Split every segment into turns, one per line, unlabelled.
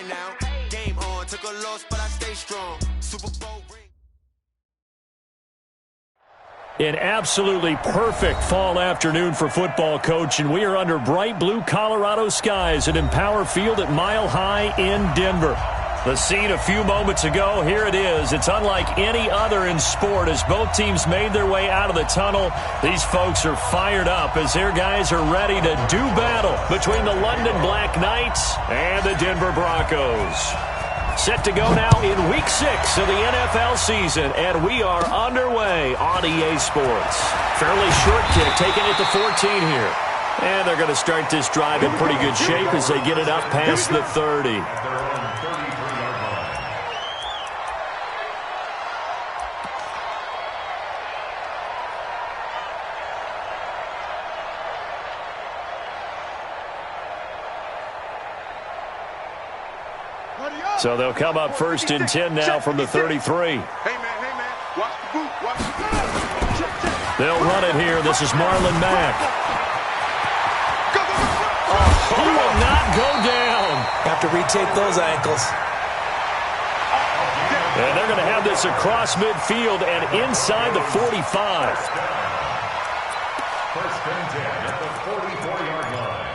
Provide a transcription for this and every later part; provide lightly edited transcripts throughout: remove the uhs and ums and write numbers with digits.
right now. Game on, took a loss, but I stay strong. Super Bowl ring.
An absolutely perfect fall afternoon for football, Coach, and we are under bright blue Colorado skies at Empower Field at Mile High in Denver. The scene a few moments ago, here it is. It's unlike any other in sport as both teams made their way out of the tunnel. These folks are fired up as their guys are ready to do battle between the London Black Knights and the Denver Broncos. Set to go now in Week 6 of the NFL season, and we are underway on EA Sports. Fairly short kick, taking it to 14 here. And they're going to start this drive in pretty good shape as they get it up past the 30. So they'll come up first and 10 now from the 33.
Hey, man, watch the boot, watch the boot.
They'll run it here. This is Marlon Mack. He will not go down.
Have to retake those ankles.
And they're going to have this across midfield and inside the 45.
First and 10 at the 44-yard line.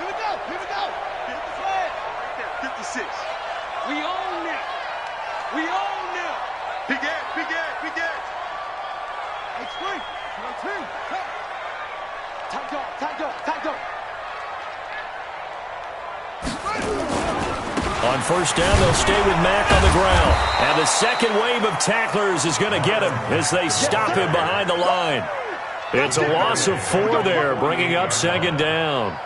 Here we go. Get the flag. 56. We own now. Big Ed. H3. On two. Tight go.
On first down, they'll stay with Mack on the ground. And the second wave of tacklers is going to get him as they stop him behind the line. It's a loss of 4 there, bringing up second down.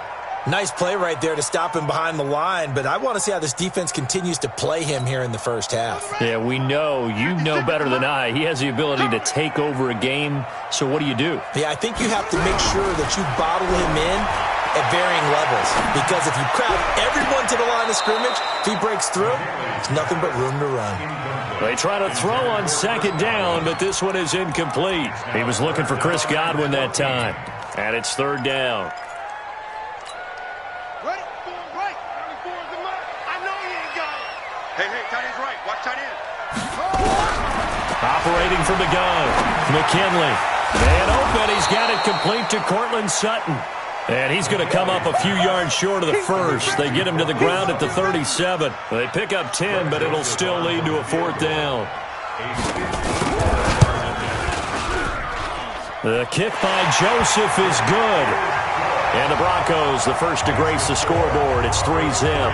Nice play right there to stop him behind the line, but I want to see how this defense continues to play him here in the first half.
Yeah, we know. You know better than I. He has the ability to take over a game, so what do you do?
Yeah, I think you have to make sure that you bottle him in at varying levels, because if you crowd everyone to the line of scrimmage, if he breaks through, there's nothing but room to run.
They try to throw on second down, but this one is incomplete. He was looking for Chris Godwin that time, and it's third down.
Hey, tight end's right. Watch tight end.
Operating from the gun, McKinley. Man open, he's got it complete to Cortland Sutton. And he's going to come up a few yards short of the first. They get him to the ground at the 37. They pick up 10, but it'll still lead to a fourth down. The kick by Joseph is good. And the Broncos, the first to grace the scoreboard. It's 3-zip.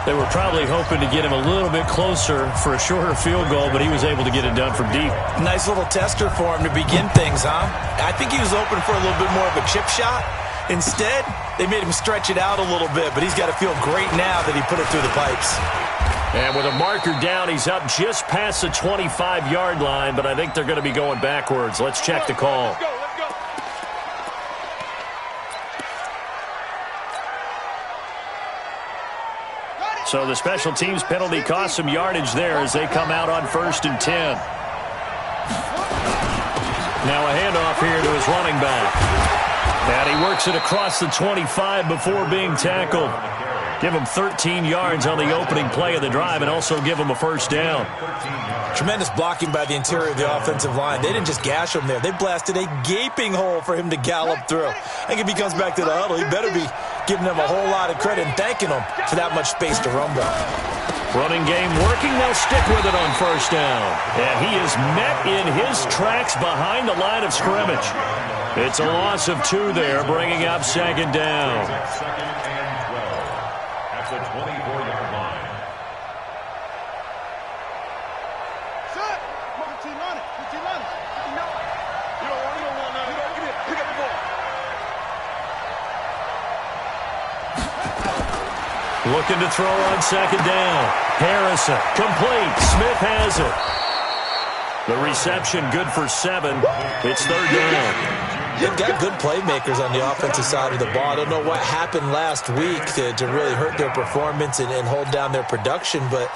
They were probably hoping to get him a little bit closer for a shorter field goal, but he was able to get it done from deep.
Nice little tester for him to begin things, huh? I think he was open for a little bit more of a chip shot. Instead, they made him stretch it out a little bit, but he's got to feel great now that he put it through the pipes.
And with a marker down, he's up just past the 25-yard line, but I think they're going to be going backwards. Let's check the call.
Let's go.
So the special teams penalty cost some yardage there as they come out on first and 10. Now a handoff here to his running back. And he works it across the 25 before being tackled. Give him 13 yards on the opening play of the drive and also give him a first down.
Tremendous blocking by the interior of the offensive line. They didn't just gash him there. They blasted a gaping hole for him to gallop through. I think if he comes back to the huddle, he better be giving them a whole lot of credit and thanking them for that much space to run by.
Running game working. They'll stick with it on first down. And he is met in his tracks behind the line of scrimmage. It's a loss of 2 there, bringing up second down.
Second and 12 at the 24-yard line.
Set. Come on, run it. You don't want none. Get it. Pick up the ball.
Looking to throw on second down. Harrison, complete. Smith has it. The reception good for 7. It's third down.
They've got good playmakers on the offensive side of the ball. I don't know what happened last week to really hurt their performance and hold down their production, but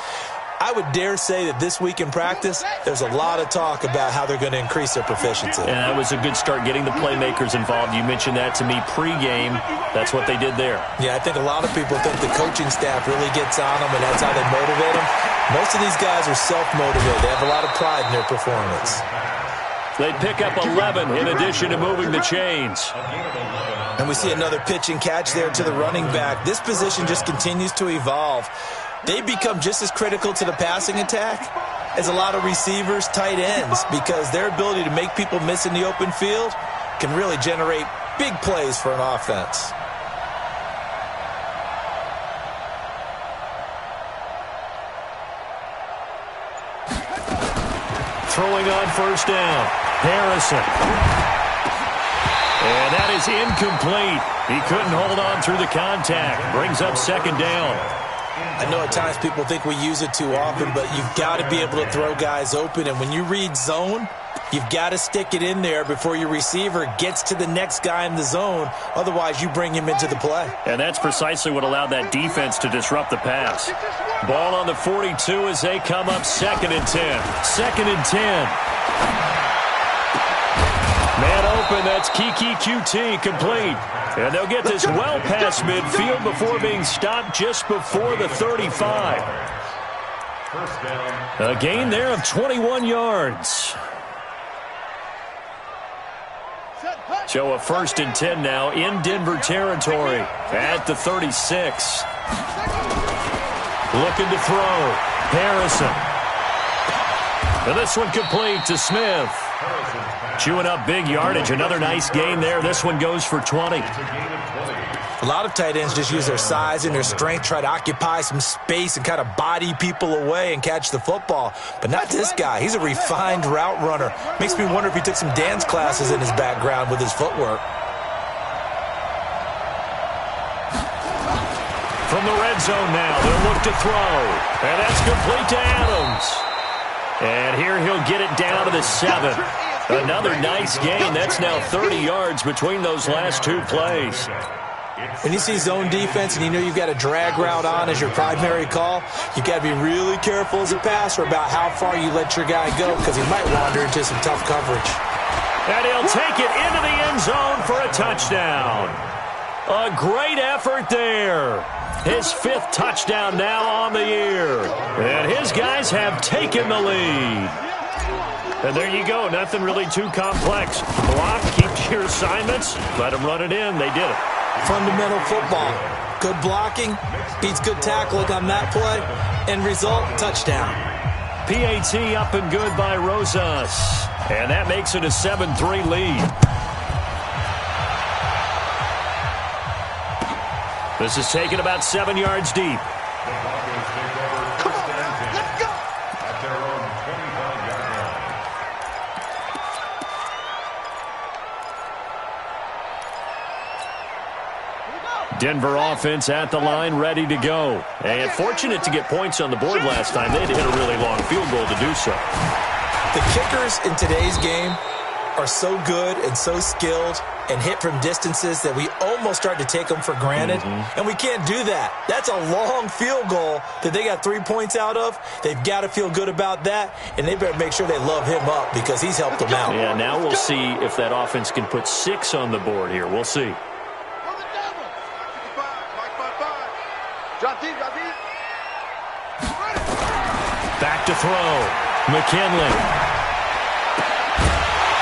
I would dare say that this week in practice, there's a lot of talk about how they're going to increase their proficiency.
And that was a good start, getting the playmakers involved. You mentioned that to me pregame. That's what they did there.
Yeah, I think a lot of people think the coaching staff really gets on them, and that's how they motivate them. Most of these guys are self-motivated. They have a lot of pride in their performance.
They pick up 11 in addition to moving the chains.
And we see another pitch and catch there to the running back. This position just continues to evolve. They become just as critical to the passing attack as a lot of receivers, tight ends, because their ability to make people miss in the open field can really generate big plays for an offense.
Throwing on first down, Harrison. And that is incomplete. He couldn't hold on through the contact. Brings up second down.
I know at times people think we use it too often, but you've got to be able to throw guys open. And when you read zone, you've got to stick it in there before your receiver gets to the next guy in the zone. Otherwise, you bring him into the play.
And that's precisely what allowed that defense to disrupt the pass. Ball on the 42 as they come up 2nd and 10. 2nd and 10. Man open, that's Kiki QT complete. And they'll get this well past midfield before being stopped just before the 35. A gain there of 21 yards. So a 1st and 10 now in Denver territory at the 36. Looking to throw. Harrison. And this one complete to Smith. Chewing up big yardage. Another nice gain there. This one goes for 20.
A lot of tight ends just use their size and their strength, try to occupy some space and kind of body people away and catch the football. But not this guy. He's a refined route runner. Makes me wonder if he took some dance classes in his background with his footwork.
From the red zone now, they'll look to throw. And that's complete to Adams. And here he'll get it down to the 7. Another nice gain. That's now 30 yards between those last two plays.
When you see zone defense and you know you've got a drag route on as your primary call, you've got to be really careful as a passer about how far you let your guy go because he might wander into some tough coverage.
And he'll take it into the end zone for a touchdown. A great effort there. His 5th touchdown now on the year. And his guys have taken the lead. And there you go. Nothing really too complex. Block, keep your assignments, let them run it in. They did it.
Fundamental football. Good blocking, beats good tackling on that play. End result, touchdown.
PAT up and good by Rosas. And that makes it a 7-3 lead. This is taken about 7 yards deep. Denver offense at the line, ready to go. And fortunate to get points on the board last time. They had to hit a really long field goal to do so.
The kickers in today's game are so good and so skilled and hit from distances that we almost start to take them for granted. And we can't do that. That's a long field goal that they got 3 points out of. They've got to feel good about that, and they better make sure they love him up because he's helped them out.
Yeah, now we'll see if that offense can put 6 on the board here. We'll see. Back to throw. McKinley.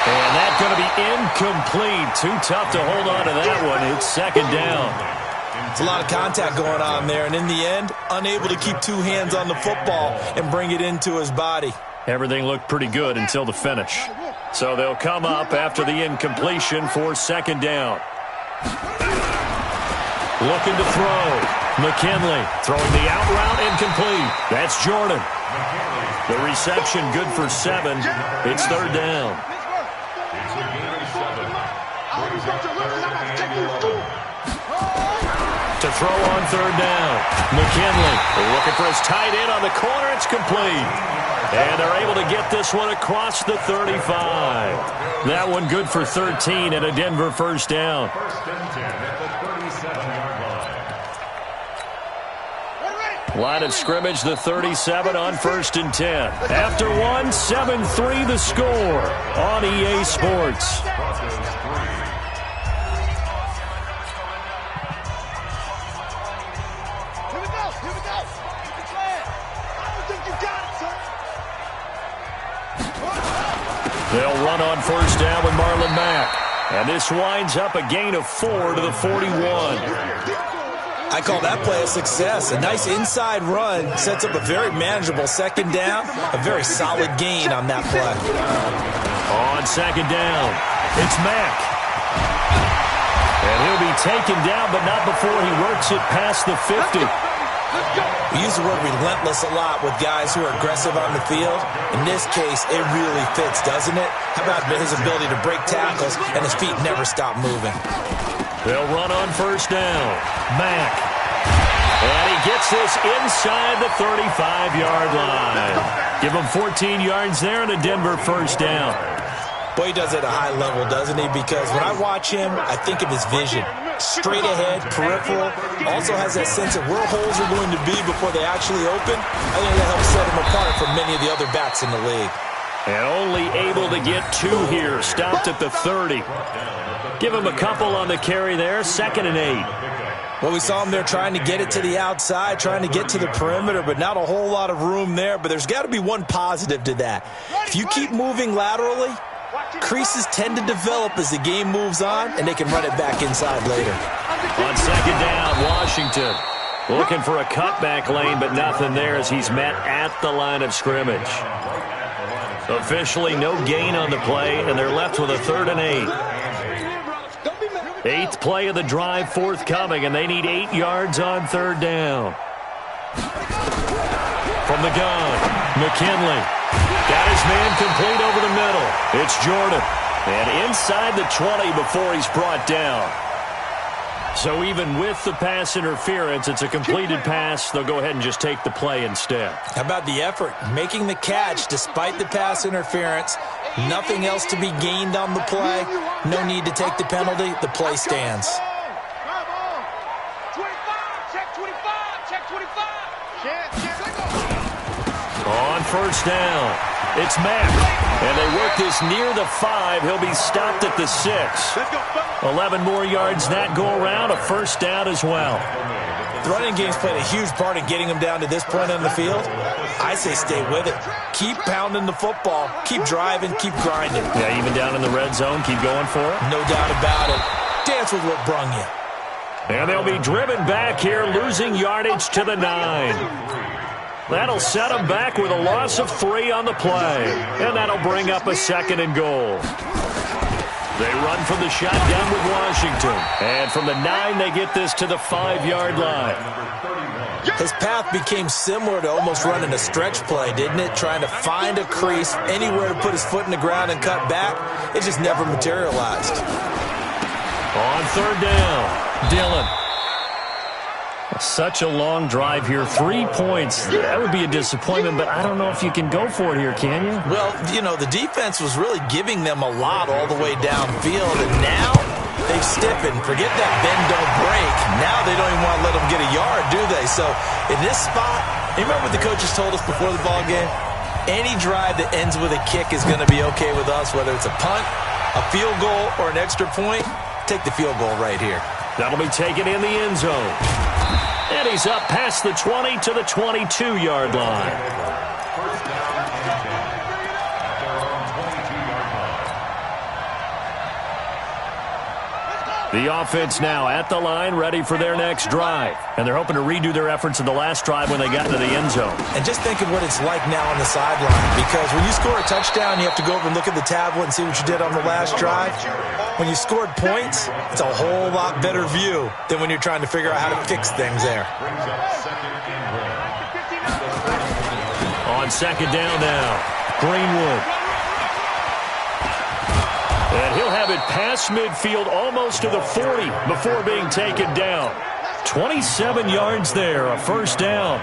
And that's going to be incomplete. Too tough to hold on to that one. It's 2nd down.
It's a lot of contact going on there, and in the end, unable to keep 2 hands on the football and bring it into his body.
Everything looked pretty good until the finish. So they'll come up after the incompletion for 2nd down. Looking to throw. McKinley throwing the out route incomplete. That's Jordan. The reception good for 7. It's 3rd down. To throw on 3rd down. McKinley looking for his tight end on the corner. It's complete. And they're able to get this one across the 35. That one good for 13 and a Denver 1st down.
1st and 10 at the 37-yard line.
Line of scrimmage, the 37 on 1st and 10. After one, 7-3 the score on EA Sports. They'll run on 1st down with Marlon Mack. And this winds up a gain of 4 to the 41.
I call that play a success. A nice inside run sets up a very manageable 2nd down. A very solid gain on that play.
On 2nd down, it's Mack. And he'll be taken down, but not before he works it past the 50.
We use the word relentless a lot with guys who are aggressive on the field. In this case, it really fits, doesn't it? How about his ability to break tackles and his feet never stop moving?
They'll run on 1st down. Mack. And he gets this inside the 35-yard line. Give him 14 yards there and a Denver 1st down.
Boy, he does it at a high level, doesn't he? Because when I watch him, I think of his vision. Straight ahead, peripheral. Also has that sense of where holes are going to be before they actually open. I think that helps set him apart from many of the other backs in the league.
And only able to get 2 here. Stopped at the 30. Give him a couple on the carry there. 2nd and 8.
Well, we saw him there trying to get it to the outside, trying to get to the perimeter, but not a whole lot of room there. But there's got to be one positive to that. If you keep moving laterally, creases tend to develop as the game moves on, and they can run it back inside later.
On 2nd down, Washington looking for a cutback lane, but nothing there as he's met at the line of scrimmage. Officially no gain on the play, and they're left with a 3rd and 8. 8th play of the drive forthcoming, and they need 8 yards on 3rd down. From the gun, McKinley. Got his man complete over the middle. It's Jordan. And inside the 20 before he's brought down. So even with the pass interference, it's a completed pass. They'll go ahead and just take the play instead.
How about the effort? Making the catch despite the pass interference. Nothing else to be gained on the play. No need to take the penalty. The play stands.
On 1st down, it's Mack. And they work this near the 5. He'll be stopped at the 6. 11 more yards that go around. A 1st down as well.
The running game's played a huge part in getting him down to this point on the field. I say stay with it. Keep pounding the football. Keep driving. Keep grinding.
Yeah, even down in the red zone, keep going for it.
No doubt about it. Dance with what brung you.
And they'll be driven back here, losing yardage to the 9. That'll set them back with a loss of 3 on the play. And that'll bring up a 2nd and goal. They run from the shotgun with Washington. And from the 9, they get this to the 5-yard line.
His path became similar to almost running a stretch play, didn't it? Trying to find a crease, anywhere to put his foot in the ground and cut back. It just never materialized.
On 3rd down, Dillon. Such a long drive here. 3 points. That would be a disappointment, but I don't know if you can go for it here, can you?
Well, you know, the defense was really giving them a lot all the way downfield, and now they've stiffened. Forget that bend, don't break. Now they don't even want to let them get a yard, do they? So in this spot, you remember what the coaches told us before the ball game? Any drive that ends with a kick is going to be okay with us, whether it's a punt, a field goal, or an extra point. Take the field goal right here.
That'll be taken in the end zone. And he's up past the 20 to the 22-yard line. The offense now at the line, ready for their next drive. And they're hoping to redo their efforts in the last drive when they got into the end zone.
And just think of what it's like now on the sideline. Because when you score a touchdown, you have to go over and look at the tablet and see what you did on the last drive. When you scored points, it's a whole lot better view than when you're trying to figure out how to fix things there.
On 2nd down now, Greenwood. And he'll have it past midfield almost to the 40 before being taken down. 27 yards there, a 1st down.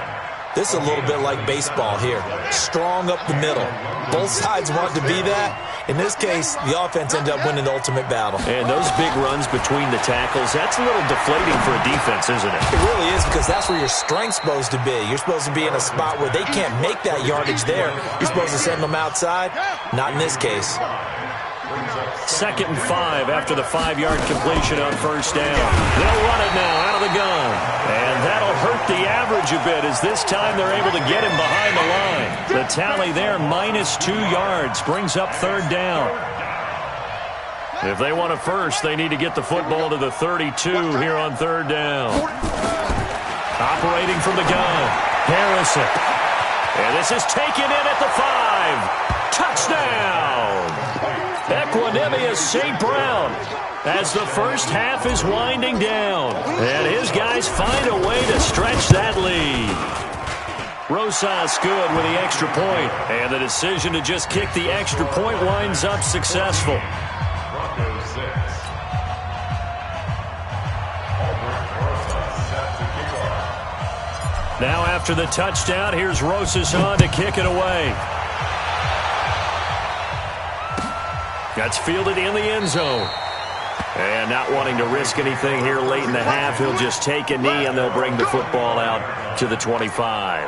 This is a little bit like baseball here. Strong up the middle. Both sides want to be that. In this case, the offense ended up winning the ultimate battle.
And those big runs between the tackles, that's a little deflating for a defense, isn't it?
It really is, because that's where your strength's supposed to be. You're supposed to be in a spot where they can't make that yardage there. You're supposed to send them outside. Not in this case.
2nd and 5 after the 5-yard completion on first down. They'll run it now out of the gun. And that'll hurt the average a bit, as this time they're able to get him behind the line. The tally there, -2 yards, brings up 3rd down. If they want a first, they need to get the football to the 32 here on 3rd down. Operating from the gun, Harrison. And this is taken in at the 5. Touchdown! Equanimeous St. Brown, as the first half is winding down. And his guys find a way to stretch that lead. Rosas good with the extra point. And the decision to just kick the extra point winds up successful. Now after the touchdown, here's Rosas on to kick it away. That's fielded in the end zone. And not wanting to risk anything here late in the half, he'll just take a knee and they'll bring the football out to the 25.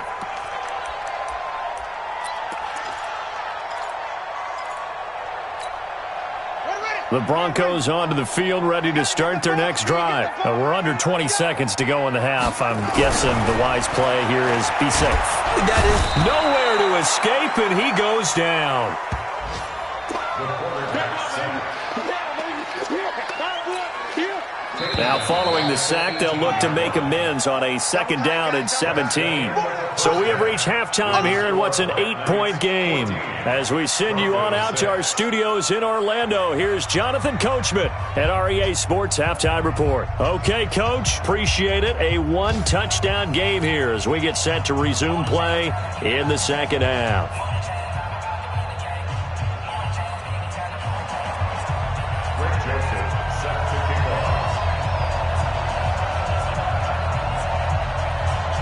The Broncos onto the field, ready to start their next drive. We're under 20 seconds to go in the half. I'm guessing the wise play here is be safe.
That is
nowhere to escape, and he goes down. Now following the sack, they'll look to make amends on a 2nd down and 17. So we have reached halftime here in what's an 8-point game. As we send you on out to our studios in Orlando, here's Jonathan Coachman at REA Sports Halftime Report. Okay, Coach, appreciate it. A 1-touchdown game here as we get set to resume play in the 2nd half.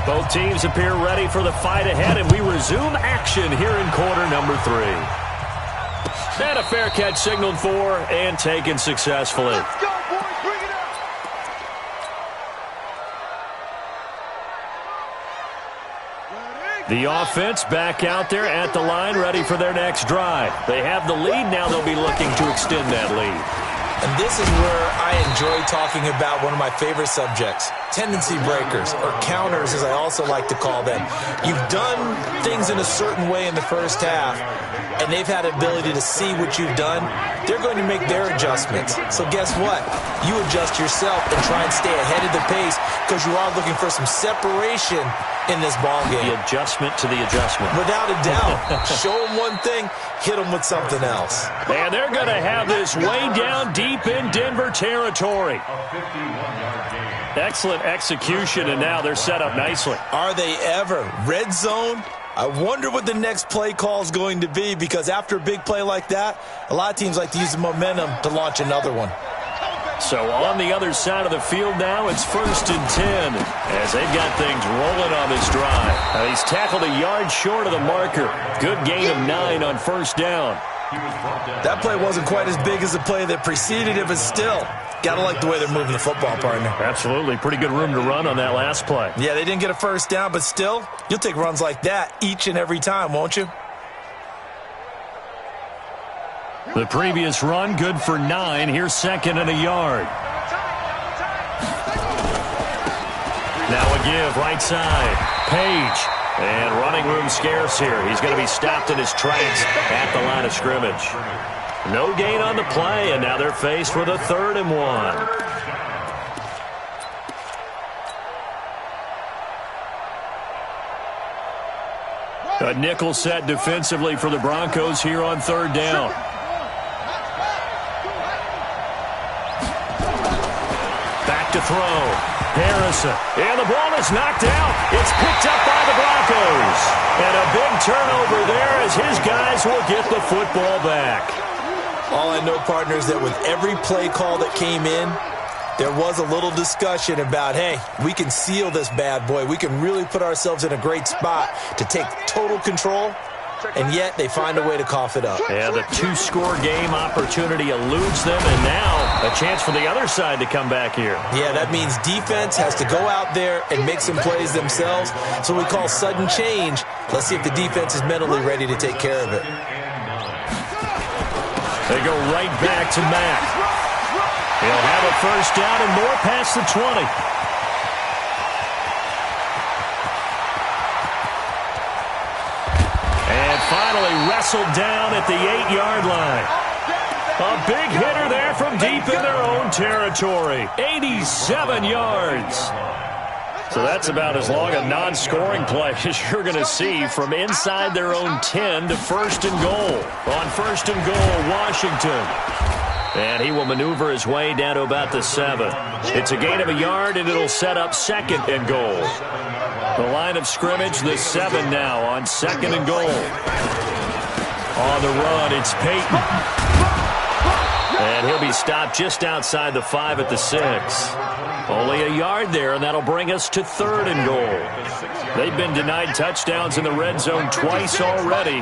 Both teams appear ready for the fight ahead, and we resume action here in quarter number 3. And a fair catch signaled for and taken successfully.
Let's go, boys. Bring it up.
The offense back out there at the line, ready for their next drive. They have the lead. Now they'll be looking to extend that lead.
And this is where I enjoy talking about one of my favorite subjects, tendency breakers, or counters as I also like to call them. You've done things in a certain way in the first half, and they've had the ability to see what you've done. They're going to make their adjustments. So guess what? You adjust yourself and try and stay ahead of the pace, because you are looking for some separation in this ball game.
The adjustment to the adjustment.
Without a doubt. Show them one thing, hit them with something else.
And they're going to have this way down deep in Denver territory. Excellent execution, and now they're set up nicely.
Are they ever? Red zone? I wonder what the next play call is going to be, because after a big play like that, a lot of teams like to use the momentum to launch another one.
So on the other side of the field now, it's 1st and 10 as they've got things rolling on this drive. Now he's tackled a yard short of the marker. Good gain of 9 on 1st down.
That play wasn't quite as big as the play that preceded it, but still, gotta like the way they're moving the football, partner.
Absolutely. Pretty good room to run on that last play.
Yeah, they didn't get a 1st down, but still, you'll take runs like that each and every time, won't you?
The previous run, good for 9. Here's 2nd and a yard. Now a give, right side. Page. And running room scarce here. He's going to be stopped in his tracks at the line of scrimmage. No gain on the play, and now they're faced with a 3rd and 1. A nickel set defensively for the Broncos here on 3rd down. Back to throw. Harrison. And the ball is knocked out. It's picked up by the Broncos. And a big turnover there as his guys will get the football back.
All I know, partner, is that with every play call that came in, there was a little discussion about, hey, we can seal this bad boy. We can really put ourselves in a great spot to take total control, and yet they find a way to cough it up.
Yeah, the two-score game opportunity eludes them, and now a chance for the other side to come back here.
Yeah, that means defense has to go out there and make some plays themselves. So we call sudden change. Let's see if the defense is mentally ready to take care of it.
They go right back to Mack. He'll have a first down and more past the 20. And finally wrestled down at the 8-yard line. A big hitter there from deep in their own territory. 87 yards. So that's about as long a non-scoring play as you're going to see from inside their own 10 to first and goal. On first and goal, Washington. And he will maneuver his way down to about the 7. It's a gain of a yard, and it'll set up second and goal. The line of scrimmage, the 7 now on second and goal. On the run, it's Peyton. And he'll be stopped just outside the 5 at the 6. Only a yard there, and that'll bring us to third and goal. They've been denied touchdowns in the red zone twice already.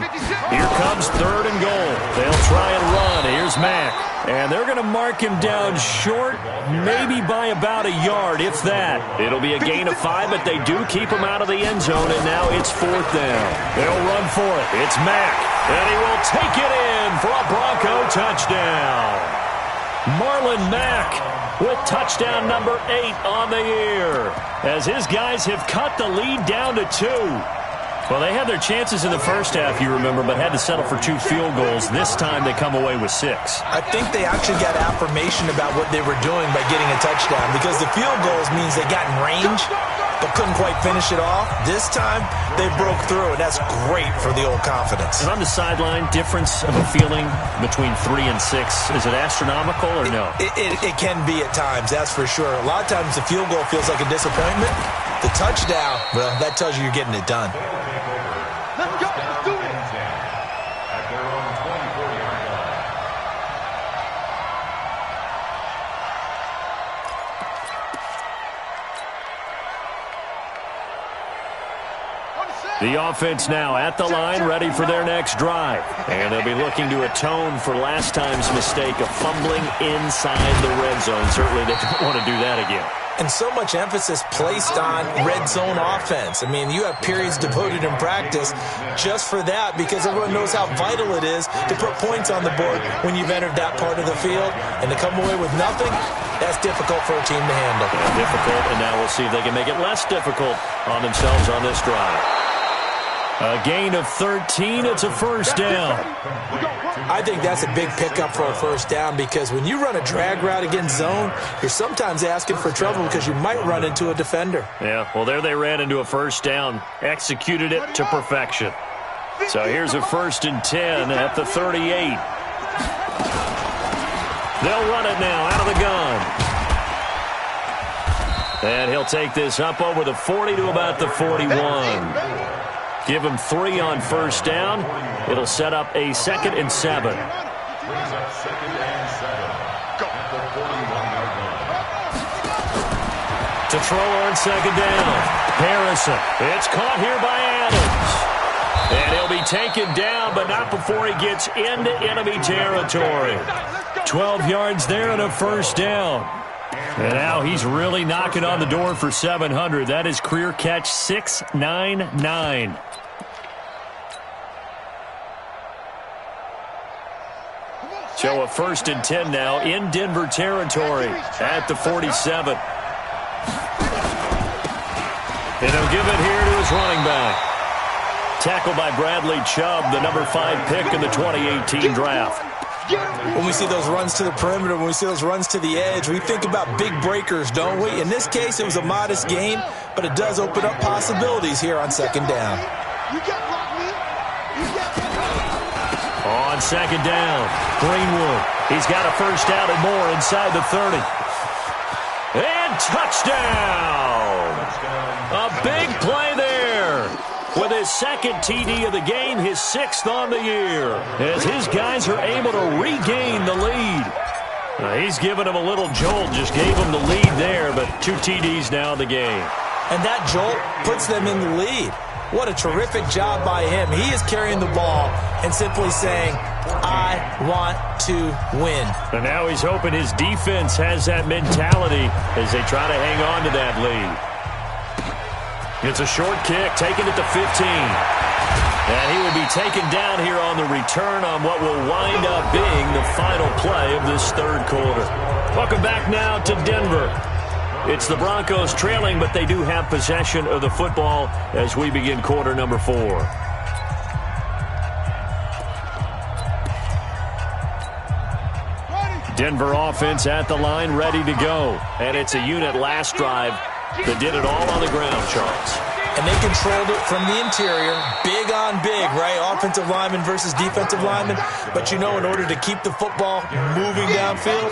Here comes third and goal. They'll try and run. Here's Mack. And they're going to mark him down short, maybe by about a yard, if that. It'll be a gain of 5, but they do keep him out of the end zone, and now it's fourth down. They'll run for it. It's Mack, and he will take it in for a Bronco touchdown. Marlon Mack with touchdown number 8 on the year, as his guys have cut the lead down to 2. Well, they had their chances in the first half, you remember, but had to settle for 2 field goals. This time they come away with 6.
I think they actually got affirmation about what they were doing by getting a touchdown, because the field goals means they got in range but couldn't quite finish it off. This time they broke through, and that's great for the old confidence.
And on the sideline, difference of a feeling between 3 and 6, is it astronomical or no?
It can be at times, that's for sure. A lot of times the field goal feels like a disappointment. The touchdown, well, that tells you you're getting it done.
Let's go. Let's do it.
At their own 24-yard line.
The offense now at the line, ready for their next drive. And they'll be looking to atone for last time's mistake of fumbling inside the red zone. Certainly they don't want to do that again.
And so much emphasis placed on red zone offense. I mean, you have periods devoted in practice just for that, because everyone knows how vital it is to put points on the board when you've entered that part of the field. And to come away with nothing, that's difficult for a team to handle.
Yeah, difficult, and now we'll see if they can make it less difficult on themselves on this drive. A gain of 13, it's a first down.
I think that's a big pickup for a first down, because when you run a drag route against zone, you're sometimes asking for trouble because you might run into a defender.
Yeah, well, there they ran into a first down, executed it to perfection. So here's a 1st and 10 at the 38. They'll run it now out of the gun. And he'll take this up over the 40 to about the 41. Give him 3 on first down. It'll set up a 2nd and 7.
Brings up 2nd and 7. At the 41-yard line.
To throw on 2nd down. Harrison. It's caught here by Adams. And he'll be taken down, but not before he gets into enemy territory. 12 yards there and a first down. And now he's really knocking on the door for 700. That is career catch 699. So a 1st and 10 now in Denver territory at the 47. And he'll give it here to his running back. Tackled by Bradley Chubb, the number 5 pick in the 2018 draft.
When we see those runs to the perimeter, when we see those runs to the edge, we think about big breakers, don't we? In this case, it was a modest gain, but it does open up possibilities here on 2nd down.
On 2nd down, Greenwood. He's got a first down and more inside the 30. And touchdown! A big play there. With his 2nd TD of the game, his 6th on the year, as his guys are able to regain the lead. He's given him a little jolt, just gave him the lead there, but 2 TDs now in the game.
And that jolt puts them in the lead. What a terrific job by him. He is carrying the ball and simply saying, I want to win.
And now he's hoping his defense has that mentality as they try to hang on to that lead. It's a short kick, taking it to 15. And he will be taken down here on the return on what will wind up being the final play of this third quarter. Welcome back now to Denver. It's the Broncos trailing, but they do have possession of the football as we begin quarter number 4. Denver offense at the line, ready to go. And it's a unit last drive that did it all on the ground, Charles.
And they controlled it from the interior, big on big, right? Offensive lineman versus defensive lineman. But you know, in order to keep the football moving downfield,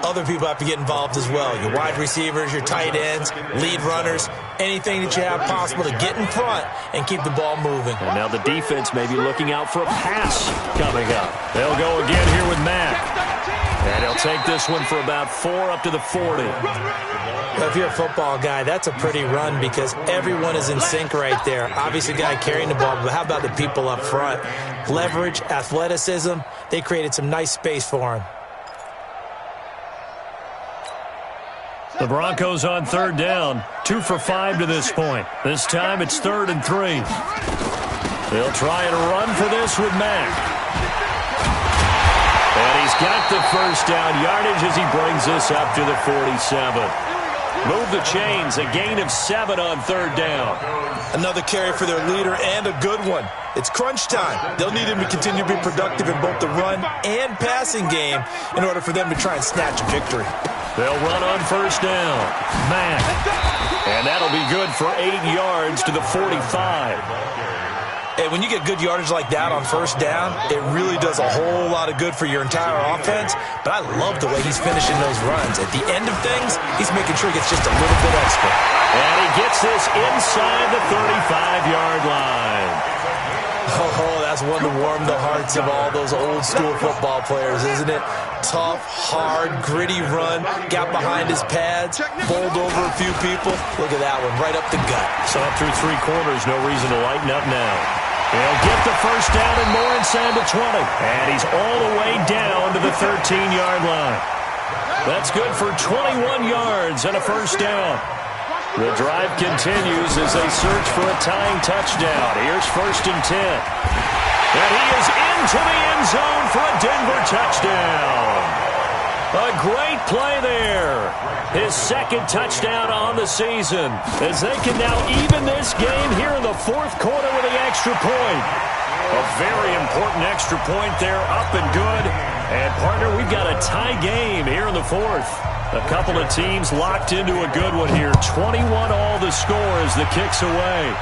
other people have to get involved as well. Your wide receivers, your tight ends, lead runners, anything that you have possible to get in front and keep the ball moving.
And now the defense may be looking out for a pass coming up. They'll go again here with Mack. And he'll take this one for about 4 up to the 40.
Well, if you're a football guy, that's a pretty run because everyone is in sync right there. Obviously, the guy carrying the ball, but how about the people up front? Leverage, athleticism, they created some nice space for him.
The Broncos on third down, 2 for 5 to this point. This time it's 3rd and 3. They'll try and run for this with Mack. And he's got the first down yardage as he brings this up to the 47. Move the chains, a gain of 7 on third down.
Another carry for their leader and a good one. It's crunch time. They'll need him to continue to be productive in both the run and passing game in order for them to try and snatch a victory.
They'll run on first down. Mack. And that'll be good for 8 yards to the 45.
And when you get good yardage like that on first down, it really does a whole lot of good for your entire offense. But I love the way he's finishing those runs. At the end of things, he's making sure he gets just a little bit extra.
And he gets this inside the 35-yard line.
Oh, that's one to warm the hearts of all those old-school football players, isn't it? Tough, hard, gritty run, got behind his pads, bowled over a few people. Look at that one, right up the gut.
So up through 3 quarters, no reason to lighten up now. He'll get the first down and more inside the 20. And he's all the way down to the 13-yard line. That's good for 21 yards and a first down. The drive continues as they search for a tying touchdown. Here's 1st and 10. And he is into the end zone for a Denver touchdown. A great play there. His 2nd touchdown on the season as they can now even this game here in the 4th quarter with the extra point. A very important extra point there, up and good. And, partner, we've got a tie game here in the 4th. A couple of teams locked into a good one here. 21 all the score as the kick's away.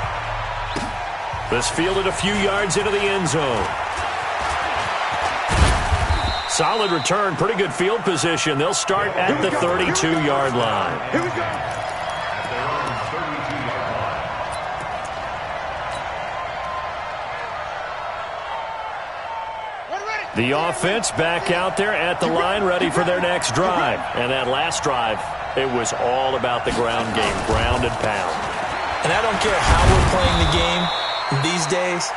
This fielded a few yards into the end zone. Solid return, pretty good field position. They'll start at the 32-yard line.
Here we go.
The offense back out there at the line, ready for their next drive. And that last drive, it was all about the ground game, ground and pound.
And I don't care how we're playing the game these days,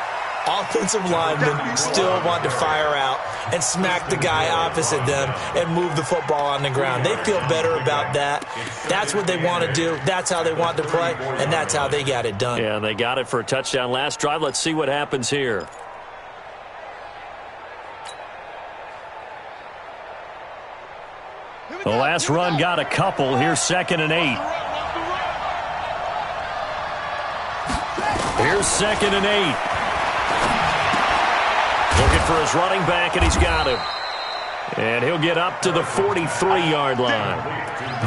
offensive linemen still want to fire out and smack the guy opposite them and move the football on the ground. They feel better about that. That's what they want to do. That's how they want to play, and that's how they got it done.
Yeah, and they got it for a touchdown last drive. Let's see what happens here. The last run got a couple. Here's 2nd and 8. Here's 2nd and 8. Looking for his running back, and he's got him. And he'll get up to the 43-yard line.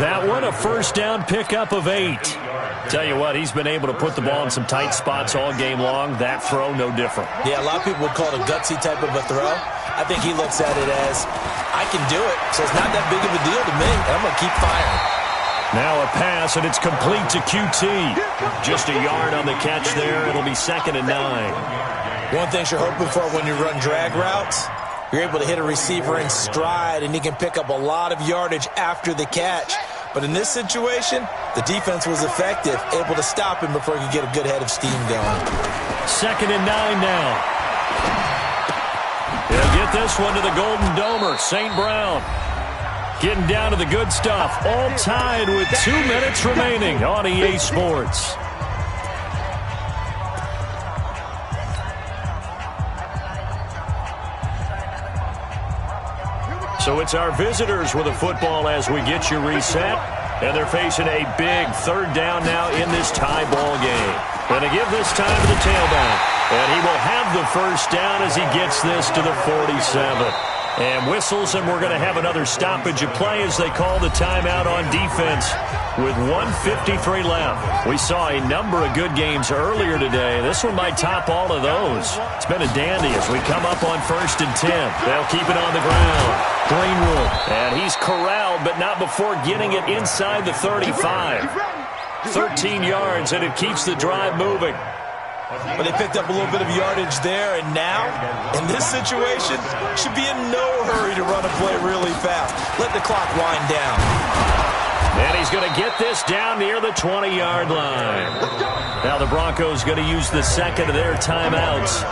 That one, a first down pickup of 8. Tell you what, he's been able to put the ball in some tight spots all game long. That throw, no different.
Yeah, a lot of people would call it a gutsy type of a throw. I think he looks at it as, I can do it, so it's not that big of a deal to me, and I'm going to keep firing.
Now a pass, and it's complete to QT. Just a yard on the catch there. It'll be 2nd and 9.
One thing you're hoping for when you run drag routes, You're able to hit a receiver in stride, and he can pick up a lot of yardage after the catch. But in this situation, the defense was effective, able to stop him before he could get a good head of steam going.
2nd and 9 now. He'll get this one to the Golden Domer, St. Brown. Getting down to the good stuff. All tied with 2 minutes remaining on EA Sports. So it's our visitors with the football as we get you reset. And they're facing a big 3rd down now in this tie ball game. Going to give this time to the tailback. And he will have the 1st down as he gets this to the 47. And whistles, and we're going to have another stoppage of play as they call the timeout on defense with 1:53 left. We saw a number of good games earlier today. This one might top all of those. It's been a dandy as we come up on 1st and 10. They'll keep it on the ground. Greenwood, and he's corralled, but not before getting it inside the 35. 13 yards, and it keeps the drive moving.
But they picked up a little bit of yardage there, and now, in this situation, should be in no hurry to run a play really fast. Let the clock wind down.
And he's going to get this down near the 20-yard line. Now the Broncos going to use the 2nd of their timeouts.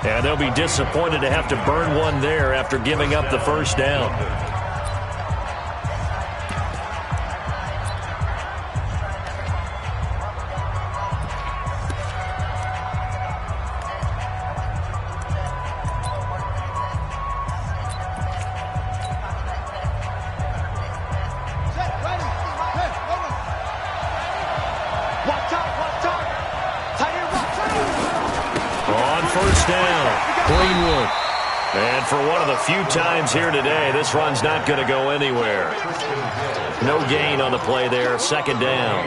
And they'll be disappointed to have to burn one there after giving up the 1st down. And for one of the few times here today, this run's not going to go anywhere. No gain on the play there, 2nd down.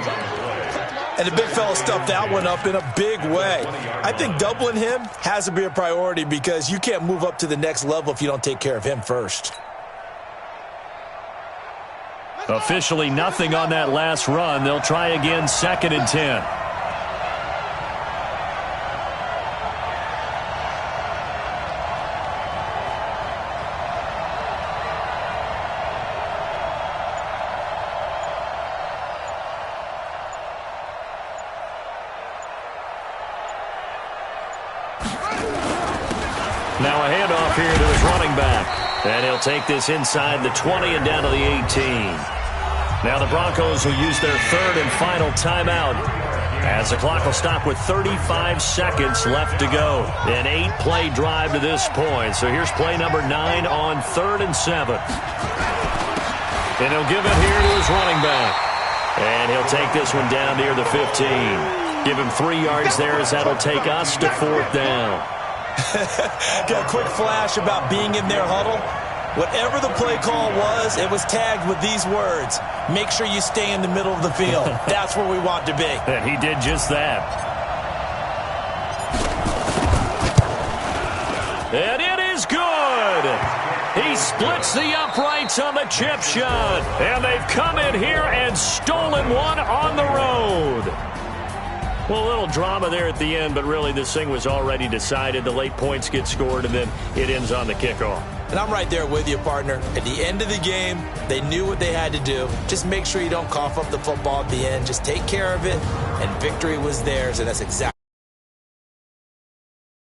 And the big fella stuffed that one up in a big way. I think doubling him has to be a priority because you can't move up to the next level if you don't take care of him first.
Officially nothing on that last run. They'll try again, 2nd and 10. Now a handoff here to his running back. And he'll take this inside the 20 and down to the 18. Now the Broncos will use their 3rd and final timeout as the clock will stop with 35 seconds left to go. An 8-play drive to this point. So here's play number 9 on 3rd and 7. And he'll give it here to his running back. And he'll take this one down near the 15. Give him 3 yards there as that'll take us to 4th down.
Got a quick flash about being in their huddle. Whatever the play call was, it was tagged with these words. Make sure you stay in the middle of the field. That's where we want to be.
And he did just that. And it is good. He splits the uprights on the chip shot. And they've come in here and stolen one on the road. Well, a little drama there at the end, but really this thing was already decided. The late points get scored, and then it ends on the kickoff.
And I'm right there with you, partner. At the end of the game, they knew what they had to do. Just make sure you don't cough up the football at the end. Just take care of it, and victory was theirs, and that's exactly